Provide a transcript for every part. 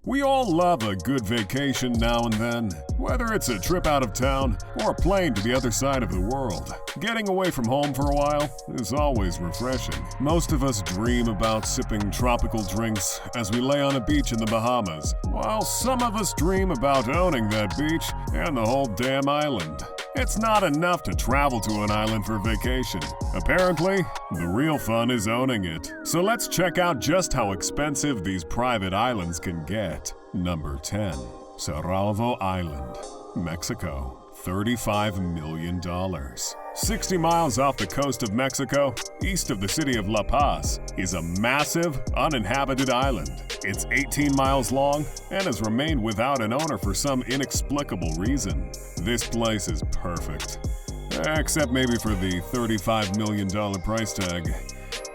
We all love a good vacation now and then, whether it's a trip out of town or a plane to the other side of the world. Getting away from home for a while is always refreshing. Most of us dream about sipping tropical drinks as we lay on a beach in the Bahamas, while some of us dream about owning that beach and the whole damn island. It's not enough to travel to an island for vacation. Apparently, the real fun is owning it. So let's check out just how expensive these private islands can get. Number 10. Cerralvo Island, Mexico. $35 million. 60 miles off the coast of Mexico, east of the city of La Paz, is a massive, uninhabited island. It's 18 miles long and has remained without an owner for some inexplicable reason. This place is perfect. Except maybe for the $35 million price tag.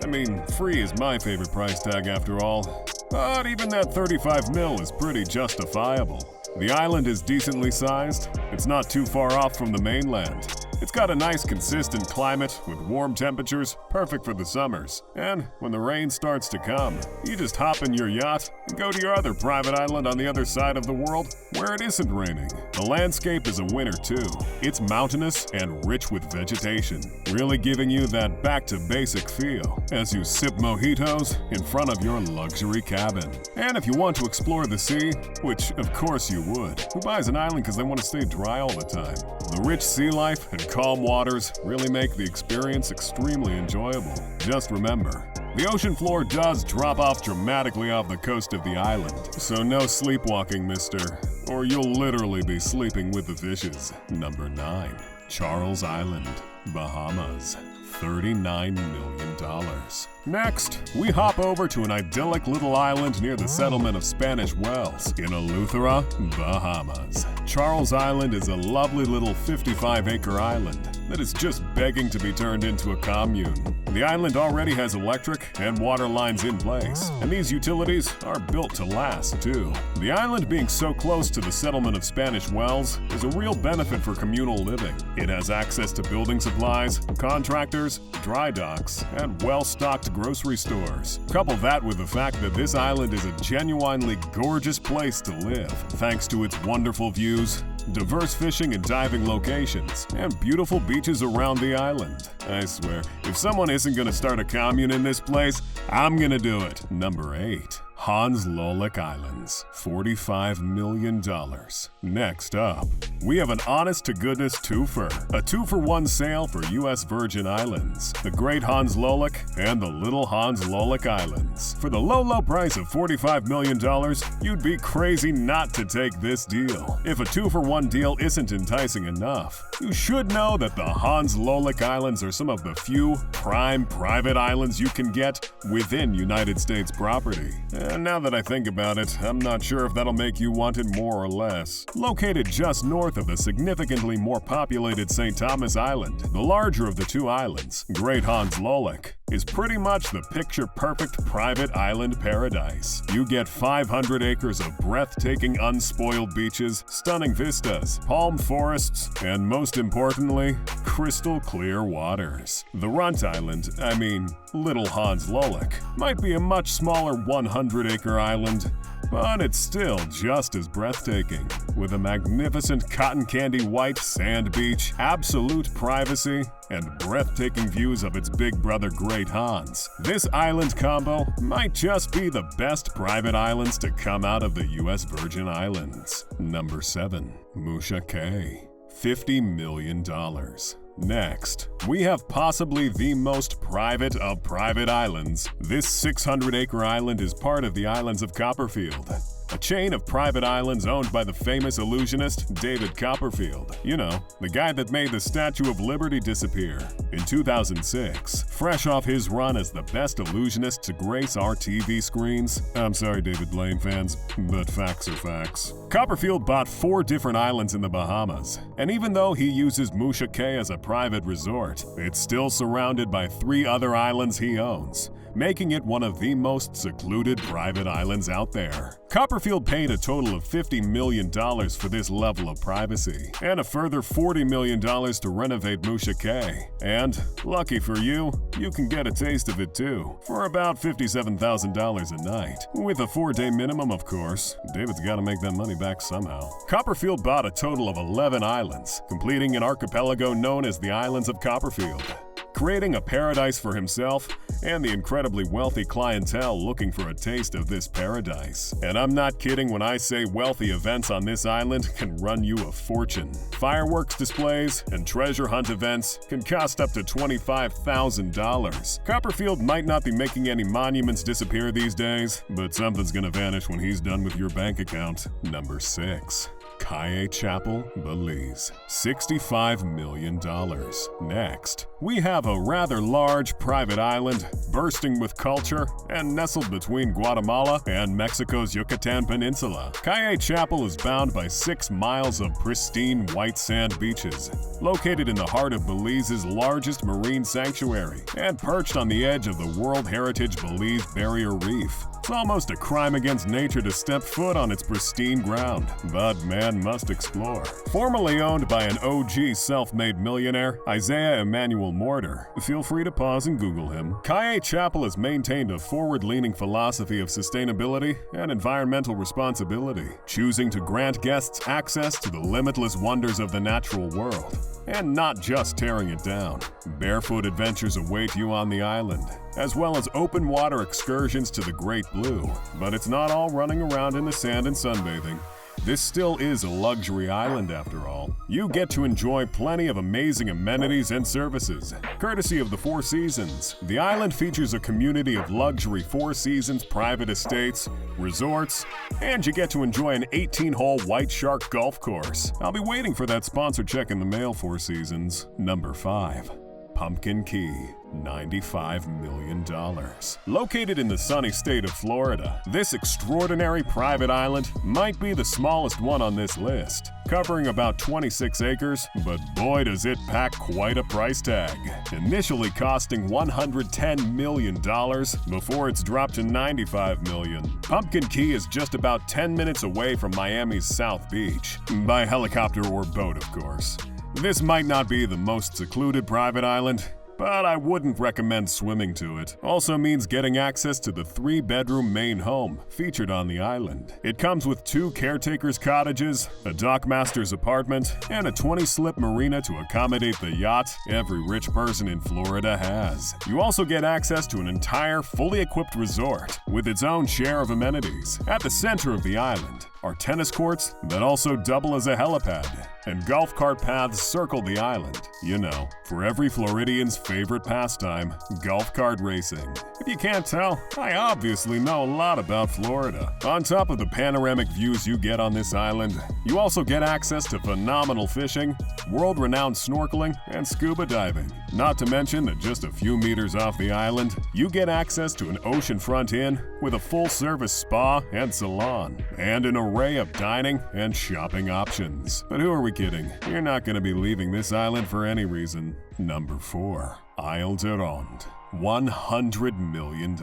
I mean, free is my favorite price tag after all. But even that 35 mil is pretty justifiable. The island is decently sized. It's not too far off from the mainland. It's got a nice consistent climate with warm temperatures, perfect for the summers. And when the rain starts to come, you just hop in your yacht and go to your other private island on the other side of the world where it isn't raining. The landscape is a winner too. It's mountainous and rich with vegetation, really giving you that back-to-basic feel as you sip mojitos in front of your luxury cabin. And if you want to explore the sea, which of course you would, who buys an island because they want to stay dry all the time? The rich sea life and calm waters really make the experience extremely enjoyable. Just remember, the ocean floor does drop off dramatically off the coast of the island, so no sleepwalking, mister, or you'll literally be sleeping with the fishes. Number 9. Charles Island, Bahamas. $39 million. Next, we hop over to an idyllic little island near the settlement of Spanish Wells in Eleuthera, Bahamas. Charles Island is a lovely little 55-acre island that is just begging to be turned into a commune. The island already has electric and water lines in place, and these utilities are built to last too. The island being so close to the settlement of Spanish Wells is a real benefit for communal living. It has access to building supplies, contractors, dry docks, and well-stocked grocery stores. Couple that with the fact that this island is a genuinely gorgeous place to live, thanks to its wonderful views, diverse fishing and diving locations, and beautiful beaches around the island. I swear, if someone isn't gonna start a commune in this place, I'm gonna do it. Number 8. Hans Lolek Islands, $45 million. Next up, we have an honest-to-goodness twofer. A 2-for-1 sale for U.S. Virgin Islands, the Great Hans Lolek and the Little Hans Lolek Islands. For the low price of $45 million, you'd be crazy not to take this deal. If a 2-for-1 deal isn't enticing enough, you should know that the Hans Lolek Islands are some of the few prime private islands you can get within United States property. And now that I think about it, I'm not sure if that'll make you want it more or less. Located just north of the significantly more populated St. Thomas Island, the larger of the two islands, Great Hans Lolek, is pretty much the picture-perfect private island paradise. You get 500 acres of breathtaking unspoiled beaches, stunning vistas, palm forests, and most importantly, crystal clear waters. The Runt Island, Little Hans Lolek, might be a much smaller 100-acre island, but it's still just as breathtaking. With a magnificent cotton candy white sand beach, absolute privacy, and breathtaking views of its big brother Great Hans, this island combo might just be the best private islands to come out of the U.S. Virgin Islands. Number 7. Musha Cay, $50 million. Next, we have possibly the most private of private islands. This 600-acre island is part of the islands of Copperfield, a chain of private islands owned by the famous illusionist David Copperfield. You know, the guy that made the Statue of Liberty disappear. In 2006, fresh off his run as the best illusionist to grace our TV screens, I'm sorry David Blaine fans, but facts are facts. Copperfield bought 4 different islands in the Bahamas, and even though he uses Musha Cay as a private resort, it's still surrounded by 3 other islands he owns, making it one of the most secluded private islands out there. Copperfield paid a total of $50 million for this level of privacy, and a further $40 million to renovate Musha Cay. And, lucky for you, you can get a taste of it too, for about $57,000 a night. With a 4-day minimum, of course. David's gotta make that money back somehow. Copperfield bought a total of 11 islands, completing an archipelago known as the Islands of Copperfield, creating a paradise for himself and the incredibly wealthy clientele looking for a taste of this paradise. And I'm not kidding when I say wealthy events on this island can run you a fortune. Fireworks displays and treasure hunt events can cost up to $25,000. Copperfield might not be making any monuments disappear these days, but something's gonna vanish when he's done with your bank account. Number 6. Cayey Chapel, Belize, $65 million. Next, we have a rather large private island bursting with culture and nestled between Guatemala and Mexico's Yucatan Peninsula. Cayey Chapel is bound by 6 miles of pristine white sand beaches, located in the heart of Belize's largest marine sanctuary and perched on the edge of the World Heritage Belize Barrier Reef. It's almost a crime against nature to step foot on its pristine ground, but man must explore. Formerly owned by an OG self-made millionaire, Isaiah Emmanuel Mortar, feel free to pause and Google him. Cayey Chapel has maintained a forward-leaning philosophy of sustainability and environmental responsibility, choosing to grant guests access to the limitless wonders of the natural world, and not just tearing it down. Barefoot adventures await you on the island, as well as open water excursions to the Great Blue. But it's not all running around in the sand and sunbathing. This still is a luxury island after all. You get to enjoy plenty of amazing amenities and services, courtesy of the Four Seasons. The island features a community of luxury Four Seasons private estates, resorts, and you get to enjoy an 18-hole White Shark golf course. I'll be waiting for that sponsor check in the mail, Four Seasons. Number 5. Pumpkin Key, $95 million. Located in the sunny state of Florida, this extraordinary private island might be the smallest one on this list, covering about 26 acres, but boy does it pack quite a price tag. Initially costing $110 million before it's dropped to $95 million. Pumpkin Key is just about 10 minutes away from Miami's South Beach, by helicopter or boat, of course. This might not be the most secluded private island, but I wouldn't recommend swimming to it. Also means getting access to the 3-bedroom main home featured on the island. It comes with 2 caretaker's cottages, a dockmaster's apartment, and a 20-slip marina to accommodate the yacht every rich person in Florida has. You also get access to an entire fully equipped resort with its own share of amenities. At the center of the island are tennis courts that also double as a helipad, and golf cart paths circle the island. You know, for every Floridian's favorite pastime, golf cart racing. If you can't tell, I obviously know a lot about Florida. On top of the panoramic views you get on this island, you also get access to phenomenal fishing, world-renowned snorkeling, and scuba diving. Not to mention that just a few meters off the island, you get access to an oceanfront inn with a full-service spa and salon, and an array of dining and shopping options. But who are we kidding? You're not going to be leaving this island for any reason. Number 4. Isle de Ronde, $100 million.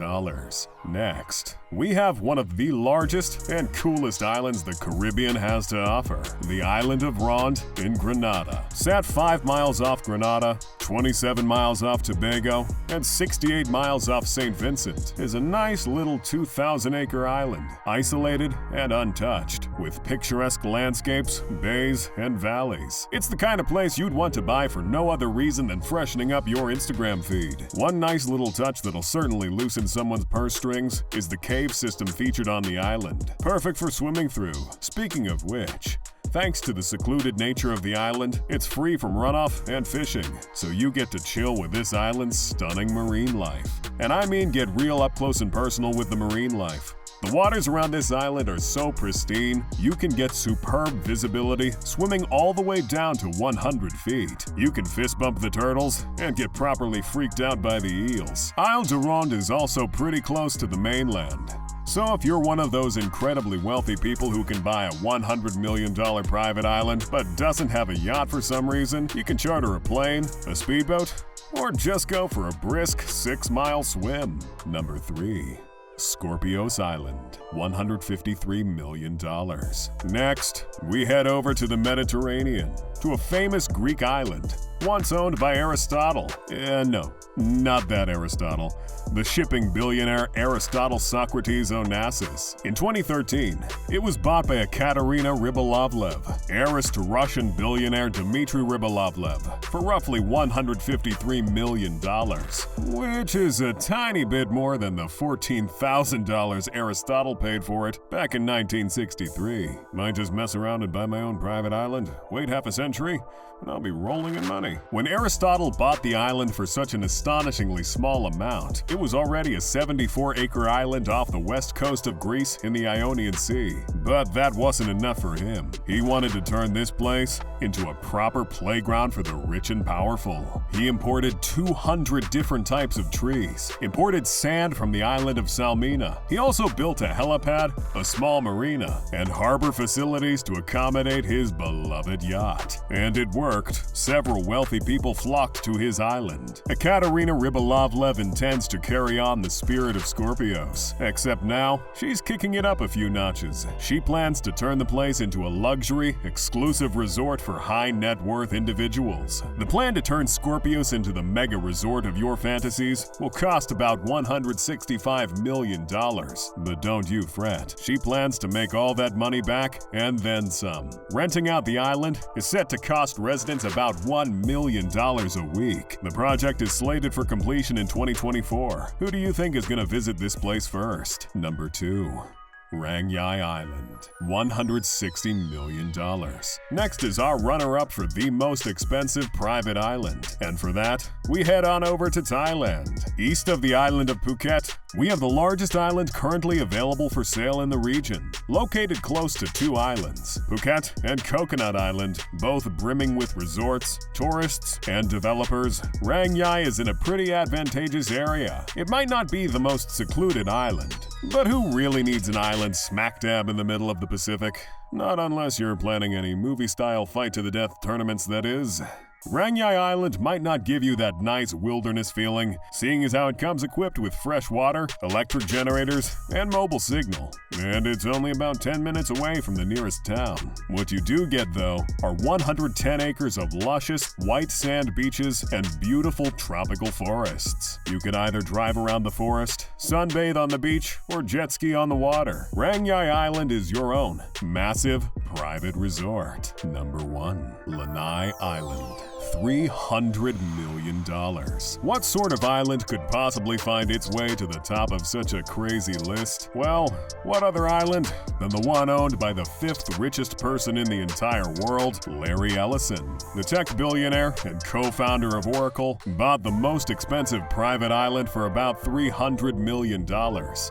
Next, we have one of the largest and coolest islands the Caribbean has to offer, the island of Ronde in Grenada. Sat 5 miles off Grenada, 27 miles off Tobago, and 68 miles off St. Vincent, is a nice little 2,000-acre island, isolated and untouched, with picturesque landscapes, bays, and valleys. It's the kind of place you'd want to buy for no other reason than freshening up your Instagram feed. One nice little touch that'll certainly loosen someone's purse strings is the cave system featured on the island, perfect for swimming through. Speaking of which, thanks to the secluded nature of the island, it's free from runoff and fishing, so you get to chill with this island's stunning marine life. And I mean get real up close and personal with the marine life. The waters around this island are so pristine, you can get superb visibility swimming all the way down to 100 feet. You can fist bump the turtles and get properly freaked out by the eels. Isle de Ronde is also pretty close to the mainland, So if you're one of those incredibly wealthy people who can buy a $100 million private island but doesn't have a yacht for some reason, you can charter a plane, a speedboat, or just go for a brisk 6-mile swim. Number 3. Scorpios Island, $153 million. Next, we head over to the Mediterranean, to a famous Greek island, once owned by Aristotle. No, not that Aristotle. The shipping billionaire Aristotle Socrates Onassis. In 2013, it was bought by Ekaterina Rybolovlev, heiress to Russian billionaire Dmitry Rybolovlev, for roughly $153 million, which is a tiny bit more than the $14,000 Aristotle paid for it back in 1963. Might just mess around and buy my own private island, wait half a century, and I'll be rolling in money. When Aristotle bought the island for such an astonishingly small amount, it was already a 74-acre island off the west coast of Greece in the Ionian Sea. But that wasn't enough for him. He wanted to turn this place into a proper playground for the rich and powerful. He imported 200 different types of trees, imported sand from the island of Salmina. He also built a helipad, a small marina, and harbor facilities to accommodate his beloved yacht. And it worked. Several wealthy people flocked to his island. Ekaterina Rybolovlev intends to carry on the spirit of Scorpios, except now she's kicking it up a few notches. She plans to turn the place into a luxury, exclusive resort for high-net-worth individuals. The plan to turn Scorpios into the mega resort of your fantasies will cost about $165 million. But don't you fret. She plans to make all that money back and then some. Renting out the island is set to cost residents about $1 million a week. The project is slated for completion in 2024. Who do you think is going to visit this place first? Number 2. Rangyai Island, $160 million. Next is our runner-up for the most expensive private island. And for that, we head on over to Thailand. East of the island of Phuket, we have the largest island currently available for sale in the region. Located close to 2 islands, Phuket and Coconut Island, both brimming with resorts, tourists, and developers, Rangyai is in a pretty advantageous area. It might not be the most secluded island, but who really needs an island smack dab in the middle of the Pacific? Not unless you're planning any movie-style fight-to-the-death tournaments, that is. Rangyai Island might not give you that nice wilderness feeling, seeing as how it comes equipped with fresh water, electric generators, and mobile signal. And it's only about 10 minutes away from the nearest town. What you do get, though, are 110 acres of luscious, white sand beaches and beautiful tropical forests. You can either drive around the forest, sunbathe on the beach, or jet ski on the water. Rangyai Island is your own massive private resort. Number 1. Lanai Island, $300 million. What sort of island could possibly find its way to the top of such a crazy list? Well, what other island than the one owned by the 5th richest person in the entire world, Larry Ellison. The tech billionaire and co-founder of Oracle bought the most expensive private island for about $300 million,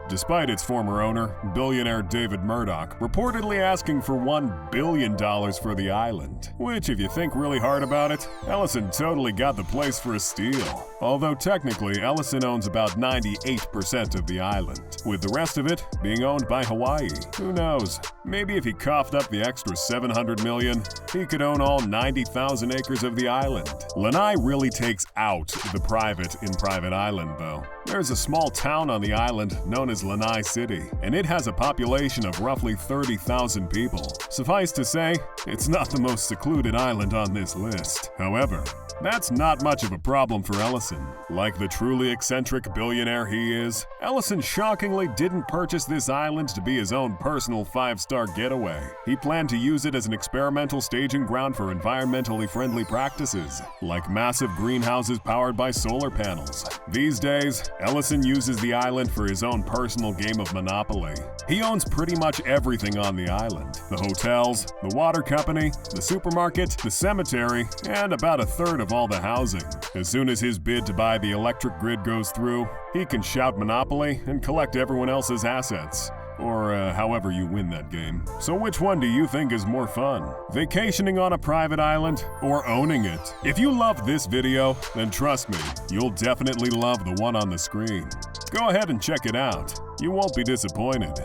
despite its former owner, billionaire David Murdoch, reportedly asking for $1 billion for the island. Which, if you think really hard about it, Ellison totally got the place for a steal. Although technically, Ellison owns about 98% of the island, with the rest of it being owned by Hawaii. Who knows? Maybe if he coughed up the extra $700 million, he could own all 90,000 acres of the island. Lanai really takes out the private in Private Island, though. There's a small town on the island known as Lanai City, and it has a population of roughly 30,000 people. Suffice to say, it's not the most secluded island on this list. However, that's not much of a problem for Ellison. Like the truly eccentric billionaire he is, Ellison shockingly didn't purchase this island to be his own personal 5-star getaway. He planned to use it as an experimental staging ground for environmentally friendly practices, like massive greenhouses powered by solar panels. These days, Ellison uses the island for his own personal game of Monopoly. He owns pretty much everything on the island: the hotels, the water company, the supermarket, the cemetery, and about a third of all the housing. As soon as his bid to buy the electric grid goes through, he can shout Monopoly and collect everyone else's assets. or however you win that game. So which one do you think is more fun? Vacationing on a private island or owning it? If you loved this video, then trust me, you'll definitely love the one on the screen. Go ahead and check it out. You won't be disappointed.